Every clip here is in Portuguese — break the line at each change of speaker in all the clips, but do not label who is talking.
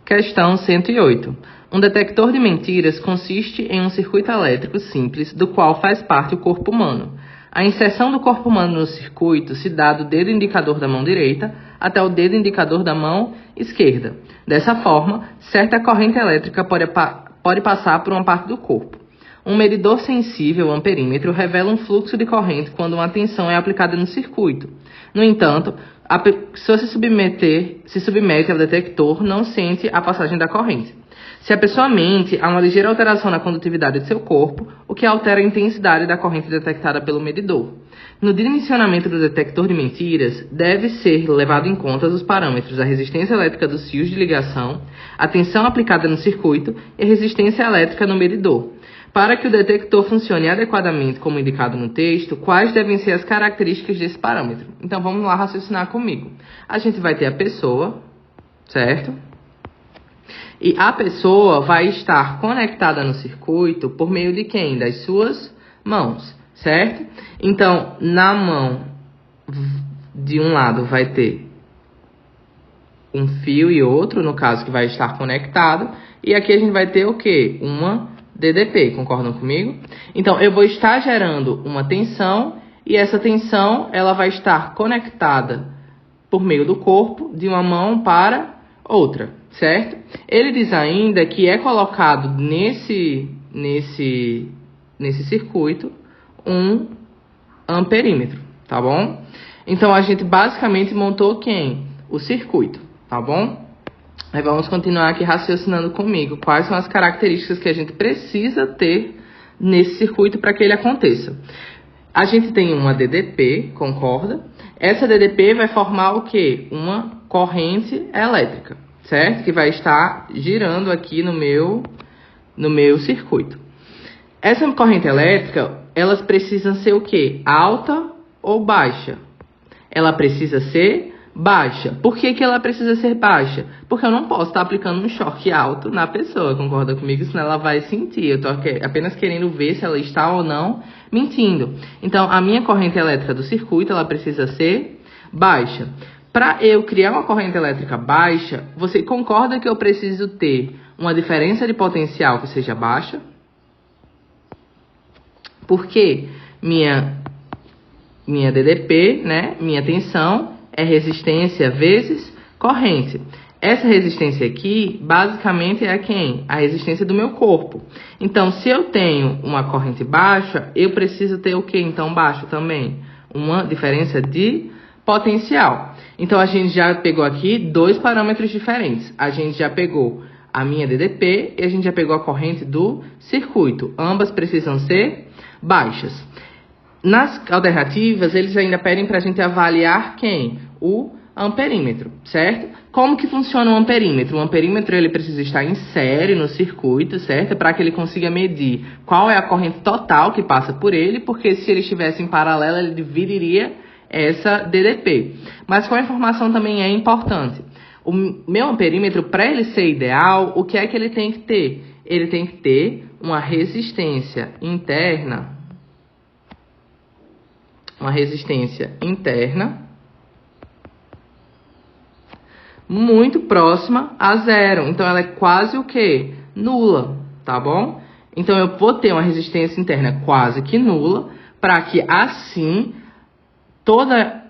Questão 108. Um detector de mentiras consiste em um circuito elétrico simples do qual faz parte o corpo humano. A inserção do corpo humano no circuito se dá do dedo indicador da mão direita até o dedo indicador da mão esquerda. Dessa forma, certa corrente elétrica pode passar por uma parte do corpo. Um medidor sensível, amperímetro, revela um fluxo de corrente quando uma tensão é aplicada no circuito. No entanto, a pessoa se submete ao detector, não sente a passagem da corrente. Se a pessoa mente, há uma ligeira alteração na condutividade de seu corpo, o que altera a intensidade da corrente detectada pelo medidor. No dimensionamento do detector de mentiras, deve ser levado em conta os parâmetros da resistência elétrica dos fios de ligação, a tensão aplicada no circuito e a resistência elétrica no medidor. Para que o detector funcione adequadamente como indicado no texto, quais devem ser as características desse parâmetro? Então, vamos lá raciocinar comigo. A gente vai ter a pessoa, certo? E a pessoa vai estar conectada no circuito por meio de quem? Das suas mãos, certo? Então, na mão de um lado vai ter um fio e outro, no caso que vai estar conectado. E aqui a gente vai ter o quê? Uma DDP, concordam comigo? Então, eu vou estar gerando uma tensão e essa tensão ela vai estar conectada por meio do corpo de uma mão para outra, certo? Ele diz ainda que é colocado nesse circuito um amperímetro, tá bom? Então, a gente basicamente montou quem? O circuito, tá bom? Aí vamos continuar aqui raciocinando comigo. Quais são as características que a gente precisa ter nesse circuito para que ele aconteça? A gente tem uma DDP, concorda? Essa DDP vai formar o quê? Uma corrente elétrica, certo? Que vai estar girando aqui no meu circuito. Essa corrente elétrica, elas precisam ser o quê? Alta ou baixa? Ela precisa ser baixa. Por que ela precisa ser baixa? Porque eu não posso estar aplicando um choque alto na pessoa, concorda comigo? Senão ela vai sentir. Eu estou apenas querendo ver se ela está ou não mentindo. Então, a minha corrente elétrica do circuito, ela precisa ser baixa. Para eu criar uma corrente elétrica baixa, você concorda que eu preciso ter uma diferença de potencial que seja baixa? Porque minha DDP, né, minha tensão, é resistência vezes corrente. Essa resistência aqui, basicamente, é quem? A resistência do meu corpo. Então, se eu tenho uma corrente baixa, eu preciso ter o que, então, baixo também? Uma diferença de potencial. Então, a gente já pegou aqui dois parâmetros diferentes. A gente já pegou a minha DDP e a gente já pegou a corrente do circuito. Ambas precisam ser baixas. Nas alternativas, eles ainda pedem para a gente avaliar quem? O amperímetro, certo? Como que funciona o amperímetro? O amperímetro ele precisa estar em série no circuito, certo? Para que ele consiga medir qual é a corrente total que passa por ele, porque se ele estivesse em paralelo, ele dividiria essa DDP. Mas qual informação também é importante? O meu amperímetro, para ele ser ideal, o que é que ele tem que ter? Ele tem que ter uma resistência interna muito próxima a zero. Então, ela é quase o quê? Nula, tá bom? Então, eu vou ter uma resistência interna quase que nula, para que, assim, toda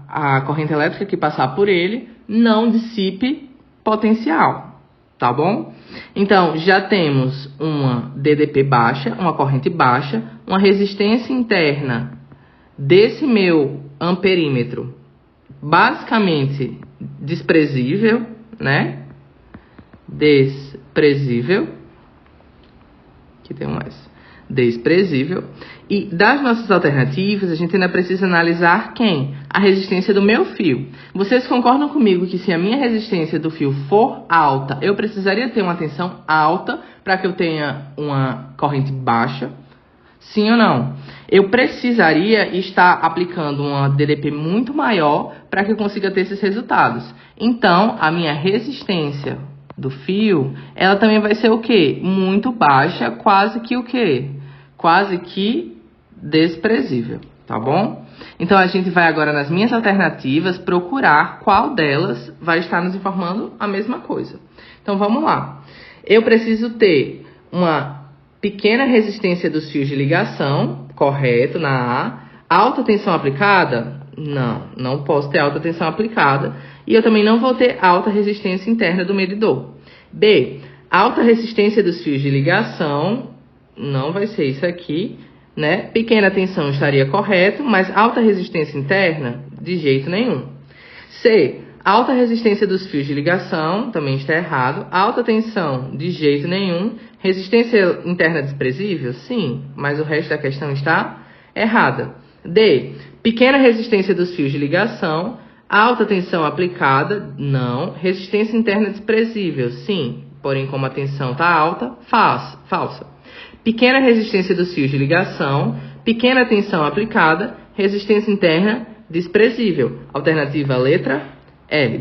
a corrente elétrica que passar por ele não dissipe potencial, tá bom? Então, já temos uma DDP baixa, uma corrente baixa, uma resistência interna desse meu amperímetro basicamente desprezível, né? Desprezível. Aqui tem mais. Desprezível. E das nossas alternativas, a gente ainda precisa analisar quem? A resistência do meu fio. Vocês concordam comigo que se a minha resistência do fio for alta, eu precisaria ter uma tensão alta para que eu tenha uma corrente baixa? Sim ou não? Eu precisaria estar aplicando uma DDP muito maior para que eu consiga ter esses resultados. Então, a minha resistência do fio, ela também vai ser o quê? Muito baixa, quase que o quê? Quase que desprezível. tá bom? Então, a gente vai agora nas minhas alternativas procurar qual delas vai estar nos informando a mesma coisa. Então, vamos lá. Eu preciso ter uma pequena resistência dos fios de ligação, correto, na A. Alta tensão aplicada? Não posso ter alta tensão aplicada. E eu também não vou ter alta resistência interna do medidor. B. Alta resistência dos fios de ligação, não vai ser isso aqui, né? Pequena tensão estaria correto, mas alta resistência interna, de jeito nenhum. C. Alta resistência dos fios de ligação, também está errado. Alta tensão, de jeito nenhum. Resistência interna desprezível? Sim, mas o resto da questão está errada. D. Pequena resistência dos fios de ligação. Alta tensão aplicada? Não. Resistência interna desprezível? Sim, porém como a tensão está alta, falsa. Pequena resistência dos fios de ligação. Pequena tensão aplicada. Resistência interna desprezível. Alternativa letra L.